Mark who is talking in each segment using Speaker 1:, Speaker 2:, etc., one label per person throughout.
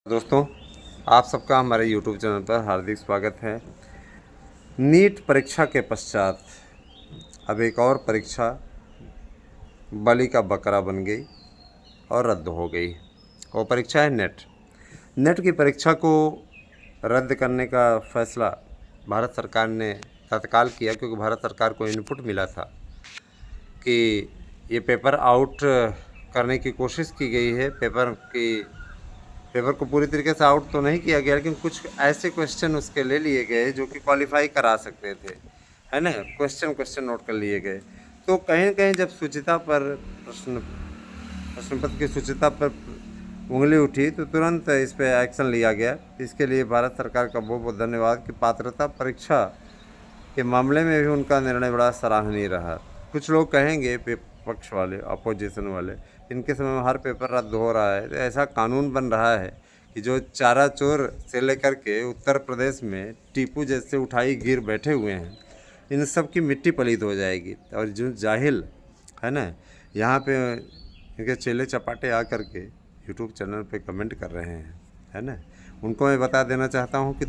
Speaker 1: दोस्तों, आप सबका हमारे YouTube चैनल पर हार्दिक स्वागत है। नीट परीक्षा के पश्चात अब एक और परीक्षा बलि का बकरा बन गई और रद्द हो गई। वो परीक्षा है नेट। नेट की परीक्षा को रद्द करने का फैसला भारत सरकार ने तत्काल किया, क्योंकि भारत सरकार को इनपुट मिला था कि ये पेपर आउट करने की कोशिश की गई है। पेपर को पूरी तरीके से आउट तो नहीं किया गया, लेकिन कुछ ऐसे क्वेश्चन उसके ले लिए गए जो कि क्वालिफाई करा सकते थे, है ना। क्वेश्चन नोट कर लिए गए। तो कहीं न कहीं जब सूचिता पर प्रश्न पत्र की सूचिता पर उंगली उठी तो तुरंत इस पर एक्शन लिया गया। इसके लिए भारत सरकार का बहुत बहुत धन्यवाद कि पात्रता परीक्षा के मामले में भी उनका निर्णय बड़ा सराहनीय रहा। कुछ लोग कहेंगे, विपक्ष वाले, अपोजिशन वाले, इनके समय में हर पेपर रद्द हो रहा है। तो ऐसा कानून बन रहा है कि जो चारा चोर से लेकर के उत्तर प्रदेश में टीपू जैसे उठाई गिर बैठे हुए हैं, इन सब की मिट्टी पलीद हो जाएगी। और जो जाहिल है ना, यहाँ पे इनके चेले चपाटे आ कर के यूट्यूब चैनल पे कमेंट कर रहे हैं, है ना। उनको मैं बता देना चाहता हूँ कि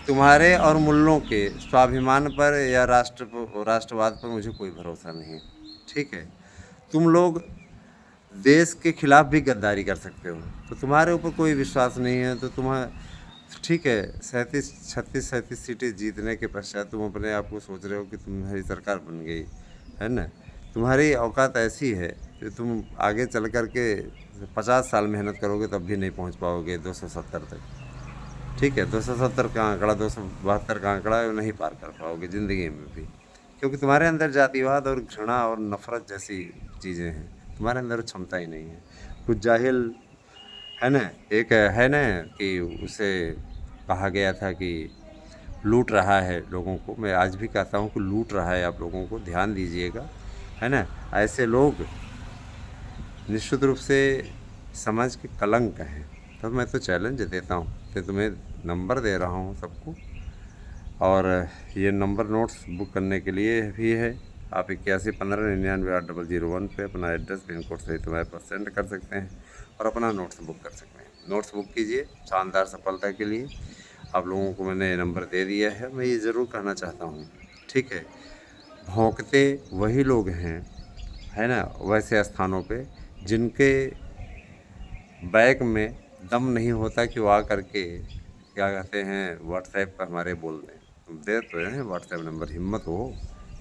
Speaker 1: तुम्हारे और मुल्लों के स्वाभिमान पर या राष्ट्रवाद पर मुझे कोई भरोसा नहीं, ठीक है। तुम लोग देश के खिलाफ भी गद्दारी कर सकते हो, तो तुम्हारे ऊपर कोई विश्वास नहीं है तो ठीक है। 37 सीटें जीतने के पश्चात तुम अपने आप को सोच रहे हो कि तुम्हारी सरकार बन गई, है ना। तुम्हारी औकात ऐसी है कि तुम आगे चल कर के 50 साल मेहनत करोगे तब भी नहीं पहुंच पाओगे 270 तक, ठीक है। 270 का आंकड़ा, 272 का आंकड़ा नहीं पार कर पाओगे ज़िंदगी में भी, क्योंकि तुम्हारे अंदर जातिवाद और घृणा और नफ़रत जैसी चीज़ें हैं। तुम्हारे अंदर क्षमता ही नहीं है। कुछ जाहिल है ना, एक है ना कि उसे कहा गया था कि लूट रहा है लोगों को। मैं आज भी कहता हूँ कि लूट रहा है आप लोगों को, ध्यान दीजिएगा, है ना। ऐसे लोग निश्चित रूप से समाज के कलंक हैं। तब मैं तो चैलेंज देता हूँ कि तुम्हें नंबर दे रहा हूँ सबको, और ये नंबर नोट्स बुक करने के लिए भी है। आप 8115998001 पे अपना एड्रेस पिन कोड सहित तुम्हारे पास सेंड कर सकते हैं और अपना नोट्स बुक कर सकते हैं। नोट्स बुक कीजिए शानदार सफलता के लिए। आप लोगों को मैंने नंबर दे दिया है। मैं ये ज़रूर कहना चाहता हूँ, ठीक है, भौंकते वही लोग हैं, है ना, वैसे स्थानों पे जिनके बैग में दम नहीं होता कि वो आ करके क्या कहते हैं व्हाट्सएप पर हमारे बोल दें। तुम दे तो रहे हैं व्हाट्सएप नंबर, हिम्मत हो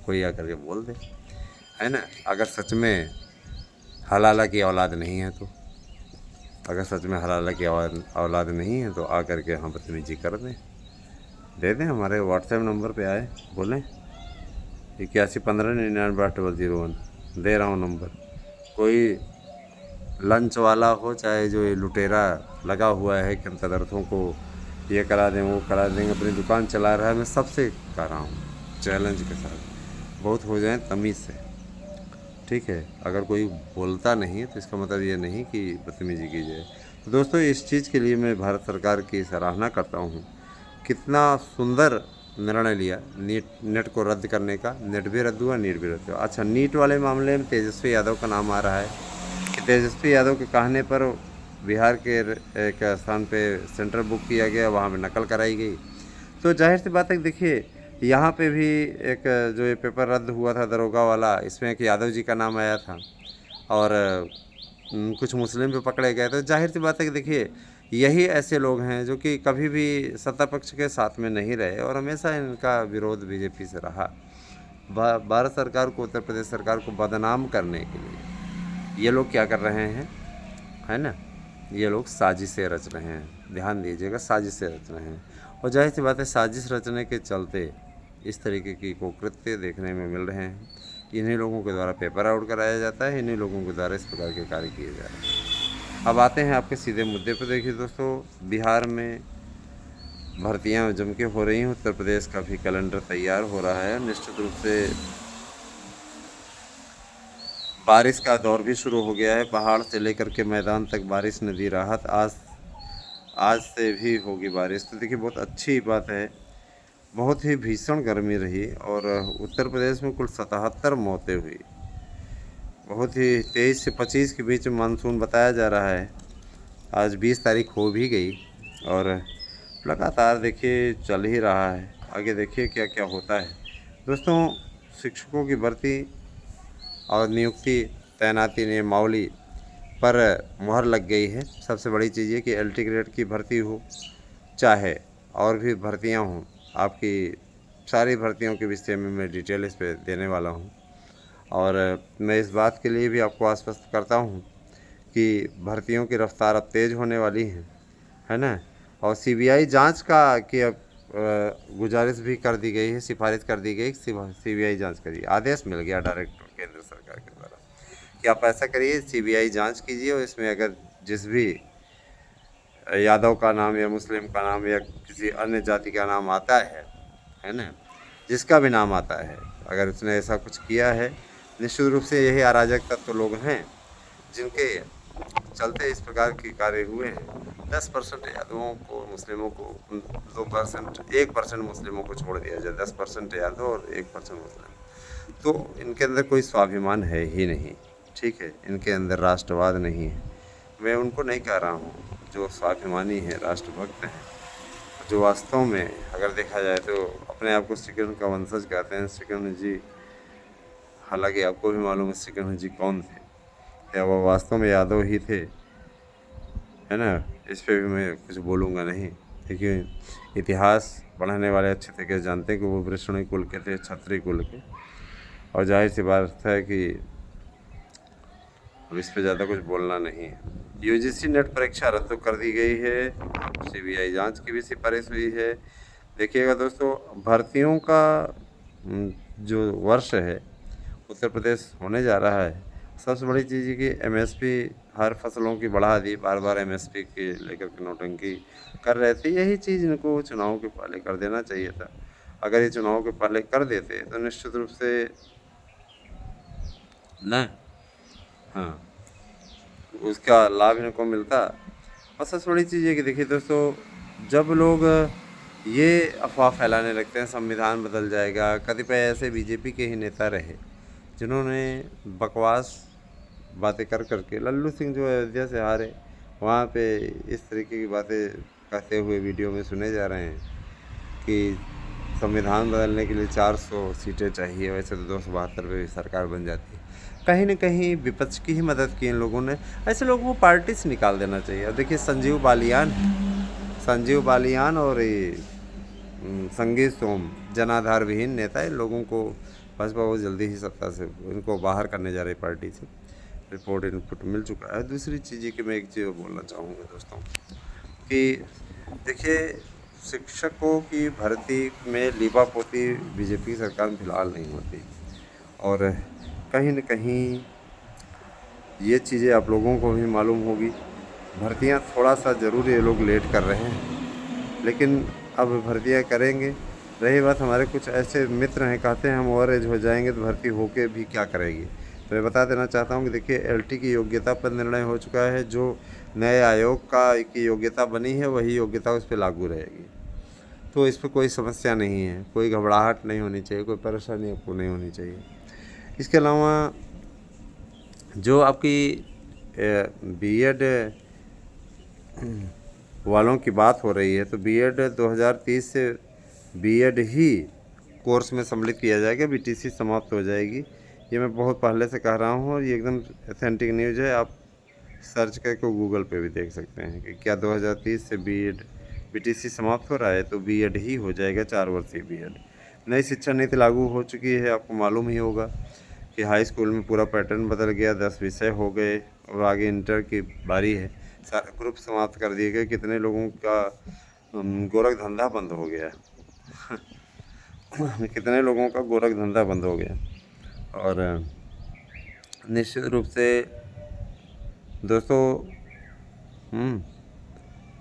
Speaker 1: कोई आ करके बोल दे, है ना। अगर सच में हलाला की औलाद नहीं है तो, अगर सच में हलाला की औलाद नहीं है तो आ करके हम बदतमीजी कर दें, दे दें। हमारे व्हाट्सएप नंबर पे आए, बोलें 8115998001 दे रहा हूँ नंबर। कोई लंच वाला हो, चाहे जो ये लुटेरा लगा हुआ है कि हम तदर्थों को ये करा दें वो करा देंगे, अपनी दुकान चला रहा है, मैं सबसे कह रहा हूँ चैलेंज के साथ, बहुत हो जाए तमीज़ से, ठीक है। अगर कोई बोलता नहीं तो इसका मतलब ये नहीं कि बदतमीजी की जाए। तो दोस्तों, इस चीज़ के लिए मैं भारत सरकार की सराहना करता हूँ। कितना सुंदर निर्णय लिया नेट को रद्द करने का। नेट भी रद्द हुआ, नीट भी रद्द हुआ। अच्छा, नीट वाले मामले में तेजस्वी यादव का नाम आ रहा है कि तेजस्वी यादव के कहने पर बिहार के एक स्थान पे सेंटर बुक किया गया, वहाँ पे नकल कराई गई। तो जाहिर सी बात है, देखिए यहाँ पे भी एक जो ये पेपर रद्द हुआ था दरोगा वाला, इसमें एक यादव जी का नाम आया था और कुछ मुस्लिम भी पकड़े गए। तो जाहिर सी बात है कि देखिए यही ऐसे लोग हैं जो कि कभी भी सत्ता पक्ष के साथ में नहीं रहे और हमेशा इनका विरोध बीजेपी से रहा। भारत सरकार को, उत्तर प्रदेश सरकार को बदनाम करने के लिए ये लोग क्या कर रहे हैं, है ना, ये लोग साजिशें रच रहे हैं। ध्यान दीजिएगा, साजिशें रच रहे हैं। और जाहिर सी बात है, साजिश रचने के चलते इस तरीके की कुकृत्य देखने में मिल रहे हैं। इन्हीं लोगों के द्वारा पेपर आउट कराया जाता है, इन्हीं लोगों के द्वारा इस प्रकार के कार्य किए जा रहे हैं। अब आते हैं आपके सीधे मुद्दे पर। देखिए दोस्तों, बिहार में भर्तियां जम के हो रही हैं, उत्तर प्रदेश का भी कैलेंडर तैयार हो रहा है। निश्चित रूप से बारिश का दौर भी शुरू हो गया है। पहाड़ से लेकर के मैदान तक बारिश ने दी राहत। आज से भी होगी बारिश, तो देखिए बहुत अच्छी बात है। बहुत ही भीषण गर्मी रही और उत्तर प्रदेश में कुल 77 मौतें हुई। बहुत ही 23 से 25 के बीच में मानसून बताया जा रहा है। आज 20 तारीख हो भी गई और लगातार देखिए चल ही रहा है। आगे देखिए क्या क्या होता है। दोस्तों, शिक्षकों की भर्ती और नियुक्ति, तैनाती, नियमावली पर मुहर लग गई है। सबसे बड़ी चीज़ ये कि एलटी ग्रेड की भर्ती हो, चाहे और भी भर्तियां हों, आपकी सारी भर्तियों के विषय में मैं डिटेल इस पे देने वाला हूं। और मैं इस बात के लिए भी आपको आश्वस्त करता हूं कि भर्तियों की रफ्तार अब तेज़ होने वाली है ना। और सीबीआई जांच का कि अब गुजारिश भी कर दी गई है, सिफारिश कर दी गई, सीबीआई जांच करिए। आदेश मिल गया डायरेक्ट केंद्र सरकार के द्वारा कि आप ऐसा करिए, सीबीआई जांच कीजिए और इसमें अगर जिस भी यादव का नाम या मुस्लिम का नाम या किसी अन्य जाति का नाम आता है ना, जिसका भी नाम आता है, अगर उसने ऐसा कुछ किया है, निश्चित रूप से यही अराजक तत्व लोग हैं जिनके चलते इस प्रकार के कार्य हुए हैं। 10% यादवों को, मुस्लिमों को, 2%, 1% मुस्लिमों को छोड़ दिया जाए, 10% यादव और 1% मुस्लिम, तो इनके अंदर कोई स्वाभिमान है ही नहीं। ठीक है, इनके अंदर राष्ट्रवाद नहीं है। मैं उनको नहीं कह रहा हूँ जो स्वाभिमानी है, राष्ट्रभक्त हैं, जो वास्तव में अगर देखा जाए तो अपने आप को श्री कृष्ण का वंशज कहते हैं। श्री कृष्ण जी, हालांकि आपको भी मालूम है श्री कृष्ण जी कौन थे, क्या वो वास्तव में यादव ही थे, है ना। इस पे भी मैं कुछ बोलूँगा नहीं, क्योंकि इतिहास पढ़ने वाले अच्छे तरीके से जानते हैं कि वो वृष्णि कुल के थे, क्षत्रिय कुल के। और जाहिर सी बात है कि अब इस पे ज़्यादा कुछ बोलना नहीं है। यूजीसी नेट परीक्षा रद्द कर दी गई है, सीबीआई जांच की भी सिफारिश हुई है। देखिएगा दोस्तों, भर्तियों का जो वर्ष है उत्तर प्रदेश होने जा रहा है। सबसे बड़ी चीज़ है कि एमएसपी हर फसलों की बढ़ा दी, बार बार एमएसपी के लेकर के नौटंकी कर रहे थे। यही चीज़ इनको चुनाव के पहले कर देना चाहिए था। अगर ये चुनाव के पहले कर देते तो निश्चित रूप से न, हाँ, उसका लाभ इनको मिलता। और सबसे बड़ी चीज़ ये कि देखिए दोस्तों, जब लोग ये अफवाह फैलाने लगते हैं संविधान बदल जाएगा, कतिपय ऐसे बीजेपी के ही नेता रहे जिन्होंने बकवास बातें कर करके, लल्लू सिंह जो अयोध्या से हारे, वहाँ पे इस तरीके की बातें कहते हुए वीडियो में सुने जा रहे हैं कि संविधान बदलने के लिए 400 सीटें चाहिए, वैसे तो 272 पे भी सरकार बन जाती है। कहीं न कहीं विपक्ष की ही मदद की इन लोगों ने। ऐसे लोगों को पार्टी से निकाल देना चाहिए। अब देखिए संजीव बालियान और ये संगीत सोम, जनाधार विहीन नेता, इन लोगों को भाजपा वो जल्दी ही सत्ता से इनको बाहर करने जा रही पार्टी से। रिपोर्ट इनपुट मिल चुका है। दूसरी चीज़ ये कि मैं एक चीज़ बोलना चाहूँगा दोस्तों कि देखिए, शिक्षकों की भर्ती में लीपापोती बीजेपी की सरकार में फिलहाल नहीं होती। और कहीं न कहीं ये चीज़ें आप लोगों को भी मालूम होगी। भर्तियां थोड़ा सा ज़रूर ये लोग लेट कर रहे हैं, लेकिन अब भर्तियां करेंगे। रही बात, हमारे कुछ ऐसे मित्र हैं कहते हैं हम ओवर एज हो जाएंगे तो भर्ती होके भी क्या करेंगे। तो मैं बता देना चाहता हूं कि देखिए, एलटी की योग्यता पर निर्णय हो चुका है। जो नए आयोग की योग्यता बनी है वही योग्यता उस पर लागू रहेगी। तो इस पर कोई समस्या नहीं है, कोई घबराहट नहीं होनी चाहिए, कोई परेशानी आपको नहीं होनी चाहिए। इसके अलावा जो आपकी बीएड वालों की बात हो रही है, तो बीएड 2030 से बीएड ही कोर्स में सम्मिलित किया जाएगा, बीटीसी समाप्त हो जाएगी। ये मैं बहुत पहले से कह रहा हूँ और ये एकदम ऑथेंटिक न्यूज़ है। आप सर्च करके गूगल पे भी देख सकते हैं कि क्या 2030 से बीटीसी समाप्त हो रहा है, तो बीएड ही हो जाएगा, 4 वर्षीय बीएड। नई शिक्षा नीति लागू हो चुकी है, आपको मालूम ही होगा कि हाई स्कूल में पूरा पैटर्न बदल गया, 10 विषय हो गए और आगे इंटर की बारी है। सारे ग्रुप समाप्त कर दिए गए। कितने लोगों का गोरख धंधा बंद हो गया कितने लोगों का गोरख धंधा बंद हो गया। और निश्चित रूप से दोस्तों,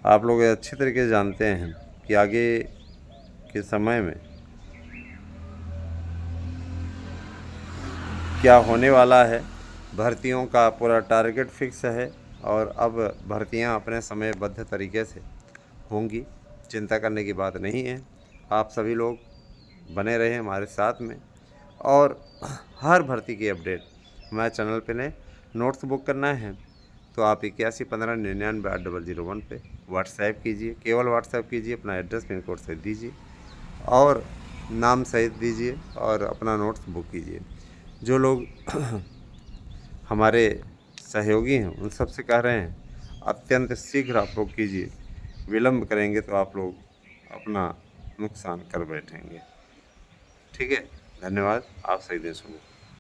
Speaker 1: आप लोग अच्छी तरीके से जानते हैं कि आगे के समय में क्या होने वाला है। भर्तियों का पूरा टारगेट फिक्स है और अब भर्तियां अपने समयबद्ध तरीके से होंगी, चिंता करने की बात नहीं है। आप सभी लोग बने रहें हमारे साथ में, और हर भर्ती की अपडेट हमारे चैनल पे ने नोट्स बुक करना है तो आप 8115998001 पे व्हाट्सएप कीजिए, केवल व्हाट्सएप कीजिए, अपना एड्रेस पिन कोड सहित दीजिए और नाम सहित दीजिए और अपना नोट्स बुक कीजिए। जो लोग हमारे सहयोगी हैं उन सबसे कह रहे हैं अत्यंत शीघ्र आप लोग कीजिए, विलम्ब करेंगे तो आप लोग अपना नुकसान कर बैठेंगे। ठीक है, धन्यवाद। आप सही दिन सुनो।